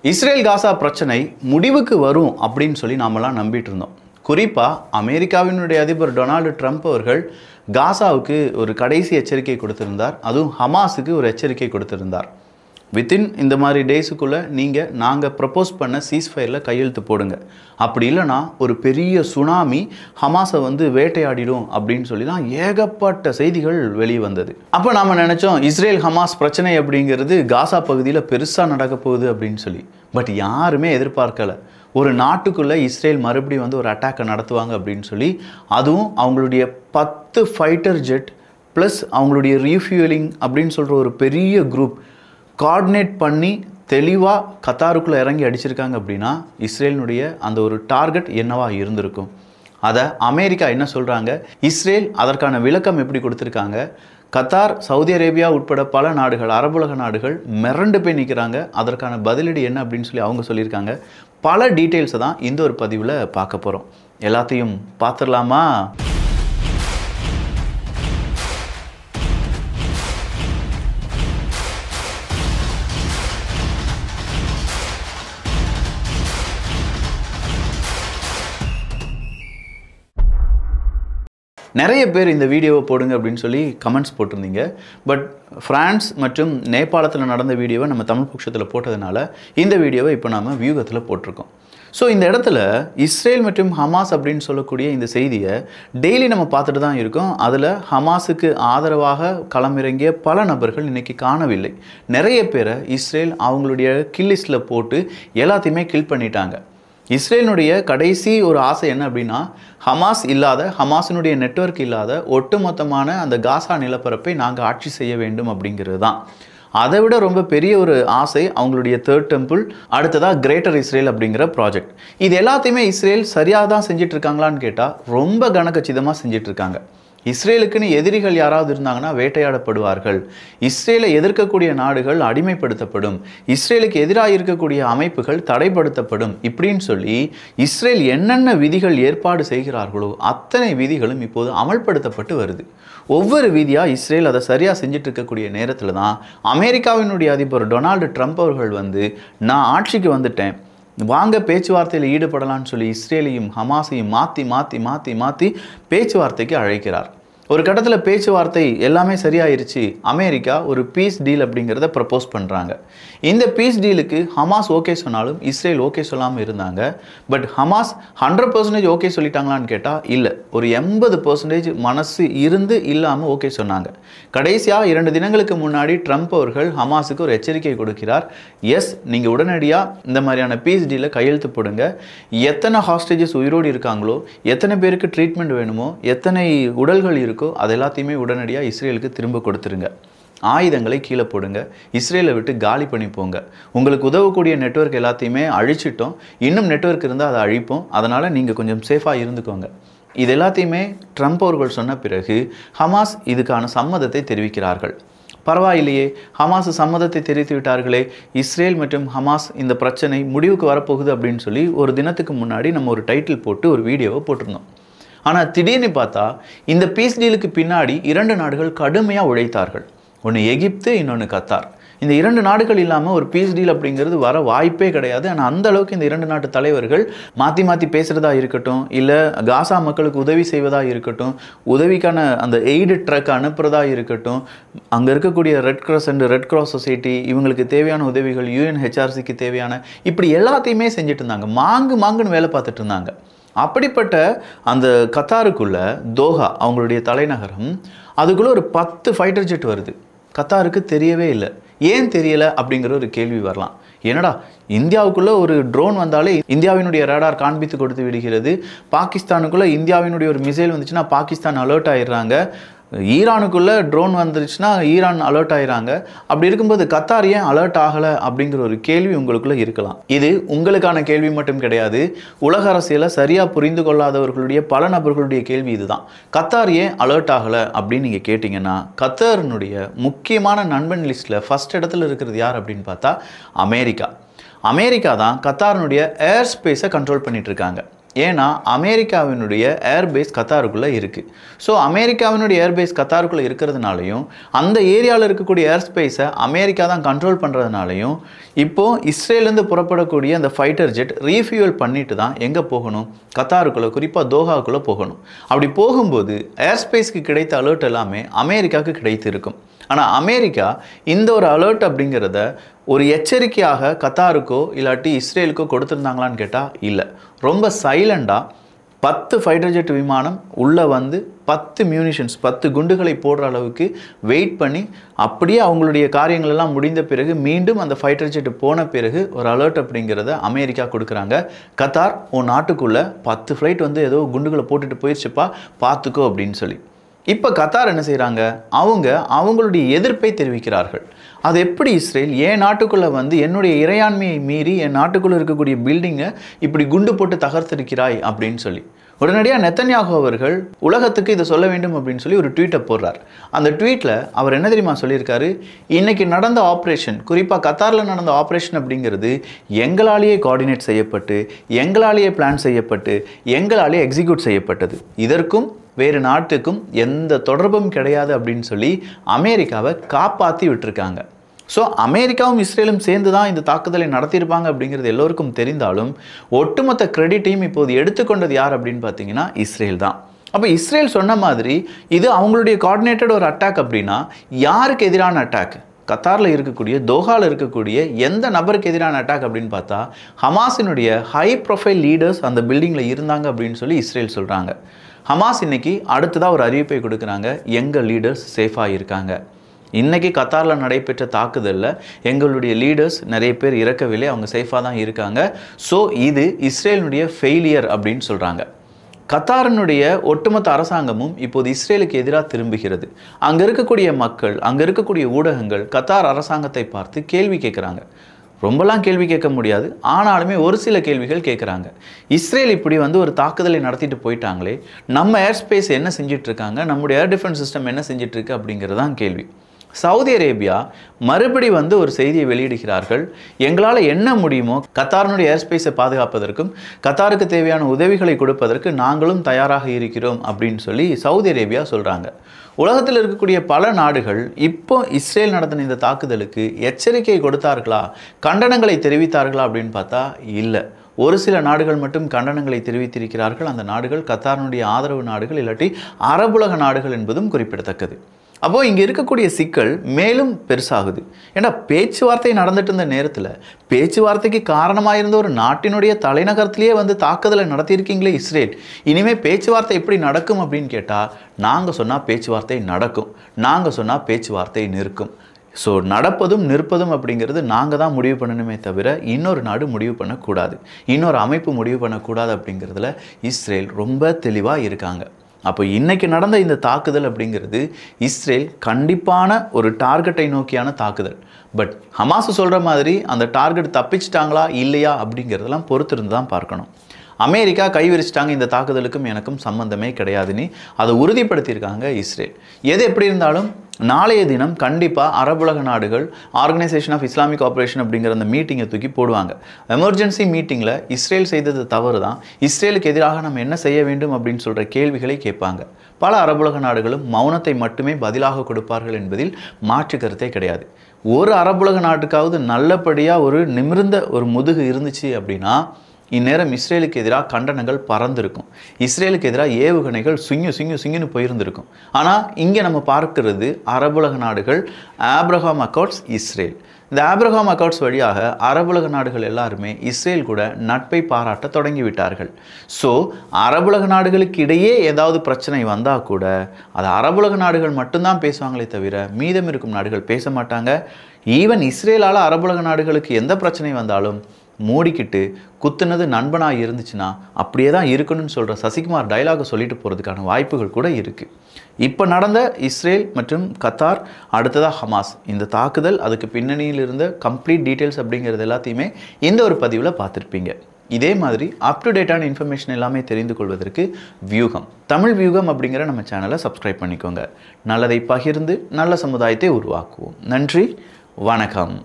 Israel Gaza பிரச்சனை முடிவுக்கு வரும் அப்படின்னு சொல்லி நாமெல்லாம் நம்பிட்டு இருந்தோம். குறிப்பாக அமெரிக்காவினுடைய அதிபர் டொனால்டு ட்ரம்ப் அவர்கள் காசாவுக்கு ஒரு கடைசி எச்சரிக்கை கொடுத்திருந்தார். அதுவும் ஹமாஸுக்கு ஒரு எச்சரிக்கை கொடுத்திருந்தார். வித்தின் இந்த மாதிரி டேஸுக்குள்ளே நாங்கள் ப்ரப்போஸ் பண்ண சீஸ்ஃபயரில் கையெழுத்து போடுங்க, அப்படி இல்லைனா ஒரு பெரிய சுனாமி ஹமாஸை வேட்டையாடிடும் அப்படின்னு சொல்லி தான் ஏகப்பட்ட செய்திகள் வெளியே வந்தது. அப்போ நாம் நினச்சோம் இஸ்ரேல் ஹமாஸ் பிரச்சனை அப்படிங்கிறது காசா பகுதியில் பெருசாக நடக்க போகுது அப்படின்னு சொல்லி. பட் யாருமே எதிர்பார்க்கலை ஒரு நாட்டுக்குள்ளே இஸ்ரேல் மறுபடியும் ஒரு அட்டாக்கை நடத்துவாங்க அப்படின்னு சொல்லி. அதுவும் அவங்களுடைய 10 ஃபைட்டர் ஜெட் ப்ளஸ் அவங்களுடைய ரீஃபியூலிங் அப்படின்னு சொல்கிற ஒரு பெரிய குரூப் கோஆர்டினேட் பண்ணி தெளிவாக கத்தாருக்குள்ளே இறங்கி அடிச்சிருக்காங்க அப்படின்னா இஸ்ரேலினுடைய அந்த ஒரு டார்கெட் என்னவா இருந்திருக்கும். அதை அமெரிக்கா என்ன சொல்கிறாங்க, இஸ்ரேல் அதற்கான விளக்கம் எப்படி கொடுத்துருக்காங்க. கத்தார், சவுதி அரேபியா உட்பட பல நாடுகள், அரபுலக நாடுகள் மிரண்டு போய் நிற்கிறாங்க. அதற்கான பதிலடி என்ன அப்படின்னு சொல்லி அவங்க சொல்லியிருக்காங்க. பல டீட்டெயில்ஸை தான் இந்த ஒரு பதிவில் பார்க்க போகிறோம். எல்லாத்தையும் பார்த்துடலாமா? நிறைய பேர் இந்த வீடியோவை போடுங்க அப்படின்னு சொல்லி கமெண்ட்ஸ் போட்டிருந்தீங்க. பட் ஃப்ரான்ஸ் மற்றும் நேபாளத்தில் நடந்த வீடியோவை நம்ம தமிழ் பட்சத்தில் போட்டதுனால இந்த வீடியோவை இப்போ நாம் வியூகத்தில் போட்டிருக்கோம். ஸோ இந்த இடத்துல இஸ்ரேல் மற்றும் ஹமாஸ் அப்படின்னு சொல்லக்கூடிய இந்த செய்தியை டெய்லி நம்ம பார்த்துட்டு தான் இருக்கோம். அதில் ஹமாஸுக்கு ஆதரவாக களமிறங்கிய பல நபர்கள் இன்றைக்கி காணவில்லை. நிறைய பேரை இஸ்ரேல் அவங்களுடைய கில் லிஸ்ட்டில் போட்டு எல்லாத்தையுமே கில் பண்ணிட்டாங்க. இஸ்ரேலினுடைய கடைசி ஒரு ஆசை என்ன அப்படின்னா, ஹமாஸ் இல்லாத, ஹமாஸினுடைய நெட்வொர்க் இல்லாத ஒட்டுமொத்தமான அந்த காசா நிலப்பரப்பை நாங்கள் ஆட்சி செய்ய வேண்டும் அப்படிங்கிறது தான். அதை விட ரொம்ப பெரிய ஒரு ஆசை அவங்களுடைய 3rd டெம்பிள், அடுத்ததாக கிரேட்டர் இஸ்ரேல் அப்படிங்கிற ப்ராஜெக்ட். இது எல்லாத்தையுமே இஸ்ரேல் சரியாக தான் செஞ்சிட்டு இருக்காங்களான்னு கேட்டால் ரொம்ப கனக்கச்சிதமாக செஞ்சிட்டு இருக்காங்க. இஸ்ரேலுக்குன்னு எதிரிகள் யாராவது இருந்தாங்கன்னா வேட்டையாடப்படுவார்கள். இஸ்ரேலை எதிர்க்கக்கூடிய நாடுகள் அடிமைப்படுத்தப்படும். இஸ்ரேலுக்கு எதிராக இருக்கக்கூடிய அமைப்புகள் தடைப்படுத்தப்படும். இப்படின்னு சொல்லி இஸ்ரேல் என்னென்ன விதிகள் ஏற்பாடு செய்கிறார்களோ அத்தனை விதிகளும் இப்போது அமல்படுத்தப்பட்டு வருது. ஒவ்வொரு விதியாக இஸ்ரேல் அதை சரியாக செஞ்சுட்டு இருக்கக்கூடிய நேரத்தில் தான் அமெரிக்காவினுடைய அதிபர் டொனால்டு ட்ரம்ப் அவர்கள் நான் ஆட்சிக்கு வந்துட்டேன், வாங்க பேச்சுவார்த்தையில் ஈடுபடலான்னு சொல்லி இஸ்ரேலையும் ஹமாஸையும் மாற்றி பேச்சுவார்த்தைக்கு அழைக்கிறார். ஒரு கட்டத்தில் பேச்சுவார்த்தை எல்லாமே சரியாயிருச்சு. அமெரிக்கா ஒரு பீஸ் டீல் அப்படிங்கிறத ப்ரப்போஸ் பண்ணுறாங்க. இந்த பீஸ் டீலுக்கு ஹமாஸ் ஓகே சொன்னாலும் இஸ்ரேல் ஓகே சொல்லாமல் இருந்தாங்க. பட் ஹமாஸ் 100% ஓகே சொல்லிட்டாங்களான்னு கேட்டால் இல்லை, ஒரு 80% மனசு இருந்து இல்லாமல் ஓகே சொன்னாங்க. கடைசியாக 2 தினங்களுக்கு முன்னாடி ட்ரம்ப் அவர்கள் ஹமாஸுக்கு ஒரு எச்சரிக்கை கொடுக்கிறார். எஸ், நீங்கள் உடனடியாக இந்த மாதிரியான பீஸ் டீலை கையெழுத்து போடுங்க. எத்தனை ஹாஸ்டேஜஸ் உயிரோடு இருக்காங்களோ, எத்தனை பேருக்கு ட்ரீட்மெண்ட் வேணுமோ, எத்தனை உடல்கள் இருக்கோ அது எல்லாத்தையுமே உடனடியாக இஸ்ரேலுக்கு திரும்ப கொடுத்துருங்க. ஆயுதங்களை கீழே போடுங்க, இஸ்ரேலை விட்டு காலி பண்ணி போங்க. உங்களுக்கு உதவக்கூடிய நெட்வொர்க் எல்லாத்தையுமே அழிச்சிட்டோம், இன்னும் நெட்வொர்க் இருந்தால் அதை அழிப்போம், அதனால் நீங்கள் கொஞ்சம் சேஃபாக இருந்துக்கோங்க. இது எல்லாத்தையுமே ட்ரம்ப் அவர்கள் சொன்ன பிறகு ஹமாஸ் இதுக்கான சம்மதத்தை தெரிவிக்கிறார்கள். பரவாயில்லையே, ஹமாஸ் சம்மதத்தை தெரிவித்து விட்டார்களே, இஸ்ரேல் மற்றும் ஹமாஸ் இந்த பிரச்சனை முடிவுக்கு வரப்போகுது அப்படின்னு சொல்லி ஒரு தினத்துக்கு முன்னாடி நம்ம ஒரு டைட்டில் போட்டு ஒரு வீடியோவை போட்டிருந்தோம். ஆனால் திடீர்னு பார்த்தா இந்த பீஸ் டீலுக்கு பின்னாடி 2 நாடுகள் கடுமையாக உழைத்தார்கள். ஒன்று எகிப்து, இன்னொன்று கத்தார். இந்த 2 நாடுகள் இல்லாமல் ஒரு பீஸ் டீல் அப்படிங்கிறது வர வாய்ப்பே கிடையாது. ஆனால் அந்த அளவுக்கு இந்த 2 நாட்டு தலைவர்கள் மாற்றி பேசுகிறதா இருக்கட்டும், இல்லை காசா மக்களுக்கு உதவி செய்வதாக இருக்கட்டும், உதவிக்கான அந்த எய்டு ட்ரக் அனுப்புகிறதா இருக்கட்டும், அங்கே இருக்கக்கூடிய ரெட் கிராஸ் சொசைட்டி இவங்களுக்கு தேவையான உதவிகள், UNHRCக்கு தேவையான, இப்படி எல்லாத்தையுமே செஞ்சுட்டு இருந்தாங்க. மாங்குன்னு வேலை பார்த்துட்டு இருந்தாங்க. அப்படிப்பட்ட அந்த கத்தாருக்குள்ள தோஹா அவங்களுடைய தலைநகரம், அதுக்குள்ளே ஒரு 10 ஃபைட்டர் ஜெட் வருது. கத்தாருக்கு தெரியவே இல்லை. ஏன் தெரியலை அப்படிங்கிற ஒரு கேள்வி வரலாம். என்னடா, இந்தியாவுக்குள்ளே ஒரு ட்ரோன் வந்தாலே இந்தியாவினுடைய ரேடார் காண்பித்து கொடுத்து விடுகிறது. பாகிஸ்தானுக்குள்ளே இந்தியாவினுடைய ஒரு மிசைல் வந்துச்சுன்னா பாகிஸ்தான் அலர்ட் ஆகிடுறாங்க. ஈரானுக்குள்ளே ட்ரோன் வந்துருச்சுன்னா ஈரான் அலர்ட் ஆகிறாங்க. அப்படி இருக்கும்போது கத்தார் ஏன் அலர்ட் ஆகலை அப்படிங்கிற ஒரு கேள்வி உங்களுக்குள்ளே இருக்கலாம். இது உங்களுக்கான கேள்வி மட்டும் கிடையாது, உலக அரசியலை சரியாக புரிந்து கொள்ளாதவர்களுடைய பல நபர்களுடைய கேள்வி இதுதான். கத்தார் ஏன் அலர்ட் ஆகலை அப்படின்னு நீங்கள் கேட்டிங்கன்னா, கத்தாரினுடைய முக்கியமான நண்பன் லிஸ்ட்டில் ஃபஸ்ட் இடத்துல இருக்கிறது யார் அப்படின்னு பார்த்தா அமெரிக்கா தான் கத்தாரினுடைய ஏர் ஸ்பேஸை கண்ட்ரோல் பண்ணிட்டு இருக்காங்க. ஏன்னா அமெரிக்காவினுடைய ஏர்பேஸ் கத்தாருக்குள்ளே இருக்குது. ஸோ அமெரிக்காவினுடைய ஏர்பேஸ் கத்தாருக்குள்ளே இருக்கிறதுனாலையும் அந்த ஏரியாவில் இருக்கக்கூடிய ஏர் ஸ்பேஸை அமெரிக்கா தான் கண்ட்ரோல் பண்ணுறதுனாலையும் இப்போது இஸ்ரேலேருந்து புறப்படக்கூடிய அந்த ஃபைட்டர் ஜெட் ரீஃபியூவல் பண்ணிட்டு தான் எங்கே போகணும், கத்தாருக்குள்ளே, குறிப்பாக தோஹாவுக்குள்ளே போகணும். அப்படி போகும்போது ஏர் ஸ்பேஸ்க்கு கிடைத்த அலர்ட் எல்லாமே அமெரிக்காவுக்கு கிடைத்து இருக்கும். ஆனால் அமெரிக்கா இந்த ஒரு அலர்ட் அப்படிங்கிறத ஒரு எச்சரிக்கையாக கத்தாருக்கோ இல்லாட்டி இஸ்ரேலுக்கோ கொடுத்துருந்தாங்களான்னு கேட்டால் இல்லை. ரொம்ப சைலண்டாக 10 ஃபைட்டர் ஜெட் விமானம் உள்ளே வந்து 10 மியூனிஷன்ஸ் 10 குண்டுகளை போடுற அளவுக்கு வெயிட் பண்ணி அப்படியே அவங்களுடைய காரியங்கள் எல்லாம் முடிந்த பிறகு மீண்டும் அந்த ஃபைட்டர் ஜெட் போன பிறகு ஒரு அலர்ட் அப்படிங்கிறத அமெரிக்கா கொடுக்குறாங்க. கத்தார் உன் நாட்டுக்குள்ளே 10 ஃப்ளைட் வந்து ஏதோ குண்டுகளை போட்டுட்டு போயிடுச்சுப்பா, பார்த்துக்கோ அப்படின்னு சொல்லி. இப்போ கத்தார் என்ன செய்கிறாங்க, அவங்களுடைய எதிர்ப்பை தெரிவிக்கிறார்கள். அது எப்படி இஸ்ரேல் என் நாட்டுக்குள்ளே வந்து என்னுடைய இறையாண்மையை மீறி என் நாட்டுக்குள்ளே இருக்கக்கூடிய பில்டிங்கை இப்படி குண்டு போட்டு தகர்த்திருக்கிறாய் அப்படின்னு சொல்லி உடனடியாக நெத்தன்யாகு அவர்கள் உலகத்துக்கு இதை சொல்ல வேண்டும் அப்படின்னு சொல்லி ஒரு ட்வீட்டை போடுறார். அந்த ட்வீட்டில் அவர் என்ன தெரியுமா சொல்லியிருக்காரு, இன்றைக்கி நடந்த ஆப்ரேஷன், குறிப்பாக கத்தாரில் நடந்த ஆப்ரேஷன் அப்படிங்கிறது எங்களாலேயே கோஆர்டினேட் செய்யப்பட்டு, எங்களாலேயே பிளான் செய்யப்பட்டு, எங்களாலேயே எக்ஸிக்யூட் செய்யப்பட்டது. இதற்கும் வேறு நாட்டுக்கும் எந்த தொடர்பும் கிடையாது அப்படின்னு சொல்லி அமெரிக்காவை காப்பாற்றி விட்டுருக்காங்க. ஸோ அமெரிக்காவும் இஸ்ரேலும் சேர்ந்து தான் இந்த தாக்குதலை நடத்தியிருப்பாங்க அப்படிங்கிறது எல்லோருக்கும் தெரிந்தாலும் ஒட்டுமொத்த கிரெடிட்டையும் இப்போது எடுத்துக்கொண்டது யார் அப்படின்னு பார்த்தீங்கன்னா இஸ்ரேல் தான். அப்போ இஸ்ரேல் சொன்ன மாதிரி இது அவங்களுடைய கோஆர்டினேட்டட் ஒரு அட்டாக் அப்படின்னா யாருக்கு எதிரான அட்டாக்? கத்தாரில் இருக்கக்கூடிய, தோஹாவில் இருக்கக்கூடிய எந்த நபருக்கு எதிரான அட்டாக் அப்படின்னு பார்த்தா ஹமாஸினுடைய ஹை ப்ரொஃபைல் லீடர்ஸ் அந்த பில்டிங்கில் இருந்தாங்க அப்படின்னு சொல்லி இஸ்ரேல் சொல்கிறாங்க. ஹமாஸ் இன்னைக்கு அடுத்ததாக ஒரு அறிவிப்பை கொடுக்குறாங்க, எங்கள் லீடர்ஸ் சேஃபாக இருக்காங்க. இன்றைக்கி கத்தாரில் நடைபெற்ற தாக்குதலில் எங்களுடைய லீடர்ஸ் நிறைய பேர் இறக்கவில்லை, அவங்க சேஃபாக தான் இருக்காங்க. ஸோ இது இஸ்ரேலினுடைய ஃபெயிலியர் அப்படின்னு சொல்கிறாங்க. கத்தாரினுடைய ஒட்டுமொத்த அரசாங்கமும் இப்போது இஸ்ரேலுக்கு எதிராக திரும்புகிறது. அங்கே இருக்கக்கூடிய மக்கள், அங்கே இருக்கக்கூடிய ஊடகங்கள் கத்தார் அரசாங்கத்தை பார்த்து கேள்வி கேட்குறாங்க. ரொம்பலாம் கேள்வி கேட்க முடியாது, ஆனாலுமே ஒரு சில கேள்விகள் கேட்குறாங்க. இஸ்ரேல் இப்படி வந்து ஒரு தாக்குதலை நடத்திட்டு போயிட்டாங்களே, நம்ம ஏர் ஸ்பேஸ் என்ன செஞ்சிட்ருக்காங்க, நம்முடைய ஏர் டிஃபென்ஸ் சிஸ்டம் என்ன செஞ்சிட்ருக்கு அப்படிங்கிறது தான் கேள்வி. சவுதி அரேபியா மறுபடி வந்து ஒரு செய்தியை வெளியிடுகிறார்கள், எங்களால் என்ன முடியுமோ கத்தாரினுடைய ஏர் ஸ்பேஸை பாதுகாப்பதற்கும் கத்தாருக்கு தேவையான உதவிகளை கொடுப்பதற்கு நாங்களும் தயாராக இருக்கிறோம் அப்படின்னு சொல்லி சவுதி அரேபியா சொல்கிறாங்க. உலகத்தில் இருக்கக்கூடிய பல நாடுகள் இப்போ இஸ்ரேல் நடத்தின இந்த தாக்குதலுக்கு எச்சரிக்கை கொடுத்தார்களா, கண்டனங்களை தெரிவித்தார்களா அப்படின்னு பார்த்தா இல்லை. ஒரு சில நாடுகள் மட்டும் கண்டனங்களை தெரிவித்திருக்கிறார்கள். அந்த நாடுகள் கத்தாரினுடைய ஆதரவு நாடுகள் இல்லாட்டி அரபுலக நாடுகள் என்பதும் குறிப்பிடத்தக்கது. அப்போது இங்கே இருக்கக்கூடிய சிக்கல் மேலும் பெருசாகுது. ஏன்னா பேச்சுவார்த்தை நடந்துட்டு இருந்த நேரத்தில் பேச்சுவார்த்தைக்கு காரணமாக இருந்த ஒரு நாட்டினுடைய தலைநகரத்திலேயே வந்து தாக்குதலை நடத்தியிருக்கீங்களே இஸ்ரேல், இனிமேல் பேச்சுவார்த்தை எப்படி நடக்கும் அப்படின்னு கேட்டால் நாங்கள் சொன்னால் பேச்சுவார்த்தை நடக்கும், நாங்கள் சொன்னால் பேச்சுவார்த்தை நிற்கும். ஸோ நடப்பதும் நிற்பதும் அப்படிங்கிறது நாங்கள் தான் முடிவு பண்ணணுமே தவிர இன்னொரு நாடு முடிவு பண்ணக்கூடாது, இன்னொரு அமைப்பு முடிவு பண்ணக்கூடாது அப்படிங்கிறதுல இஸ்ரேல் ரொம்ப தெளிவாக இருக்காங்க. அப்போ இன்றைக்கி நடந்த இந்த தாக்குதல் அப்படிங்கிறது இஸ்ரேல் கண்டிப்பான ஒரு டார்கெட்டை நோக்கியான தாக்குதல். பட் ஹமாஸ் சொல்கிற மாதிரி அந்த டார்கெட் தப்பிச்சிட்டாங்களா இல்லையா அப்படிங்கிறதெல்லாம் பொறுத்திருந்து தான் பார்க்கணும். அமெரிக்கா கை விரிச்சிட்டாங்க, இந்த தாக்குதலுக்கும் எனக்கும் சம்பந்தமே கிடையாதுன்னு அதை உறுதிப்படுத்தியிருக்காங்க இஸ்ரேல். எது எப்படி இருந்தாலும் நாளைய தினம் கண்டிப்பாக அரபுலக நாடுகள் ஆர்கனைசேஷன் ஆஃப் இஸ்லாமிக் ஆப்ரேஷன் அப்படிங்கிற அந்த மீட்டிங்கை தூக்கி போடுவாங்க. எமர்ஜென்சி மீட்டிங்கில் இஸ்ரேல் செய்தது தவறு தான், இஸ்ரேலுக்கு எதிராக நம்ம என்ன செய்ய வேண்டும் அப்படின்னு சொல்கிற கேள்விகளை கேட்பாங்க. பல அரபுலக நாடுகளும் மௌனத்தை மட்டுமே பதிலாக கொடுப்பார்கள் என்பதில் மாற்று கருத்தே கிடையாது. ஒரு அரபுலக நாட்டுக்காவது நல்லபடியாக ஒரு நிமிர்ந்த ஒரு முதுகு இருந்துச்சு அப்படின்னா இந்நேரம் இஸ்ரேலுக்கு எதிராக கண்டனங்கள் பறந்திருக்கும், இஸ்ரேலுக்கு எதிராக ஏவுகணைகள் சுங்கின்னு போயிருந்திருக்கும். ஆனால் இங்கே நம்ம பார்க்கிறது அரபுலக நாடுகள், ஆப்ரஹாம் அக்கார்ட்ஸ், இஸ்ரேல். இந்த ஆப்ரஹாம் அக்கார்ட்ஸ் வழியாக அரபுலக நாடுகள் எல்லாருமே இஸ்ரேல் கூட நட்பை பாராட்ட தொடங்கிவிட்டார்கள். ஸோ அரபுலக நாடுகளுக்கு இடையே ஏதாவது பிரச்சனை வந்தால் கூட அது அரபுலக நாடுகள் மட்டும்தான் பேசுவாங்களே தவிர மீதம் இருக்கும் நாடுகள் பேச மாட்டாங்க. ஈவன் இஸ்ரேலால் அரபுலக நாடுகளுக்கு எந்த பிரச்சனை வந்தாலும் மூடிக்கிட்டு குத்துனது நண்பனாக இருந்துச்சுன்னா அப்படியே தான் இருக்கணும்னு சொல்கிற சசிகுமார் டைலாகை சொல்லிட்டு போகிறதுக்கான வாய்ப்புகள் கூட இருக்குது. இப்போ நடந்த இஸ்ரேல் மற்றும் கத்தார், அடுத்ததாக ஹமாஸ், இந்த தாக்குதல், அதுக்கு பின்னணியில் இருந்த கம்ப்ளீட் டீட்டெயில்ஸ் அப்படிங்கிறது எல்லாத்தையுமே இந்த ஒரு பதிவில் பார்த்துருப்பீங்க. இதே மாதிரி அப் டு டேட்டான இன்ஃபர்மேஷன் எல்லாமே தெரிந்து கொள்வதற்கு வியூகம், தமிழ் வியூகம் அப்படிங்கிற நம்ம சேனலை சப்ஸ்கிரைப் பண்ணிக்கோங்க. நல்லதை பகிர்ந்து நல்ல சமுதாயத்தை உருவாக்குவோம். நன்றி, வணக்கம்.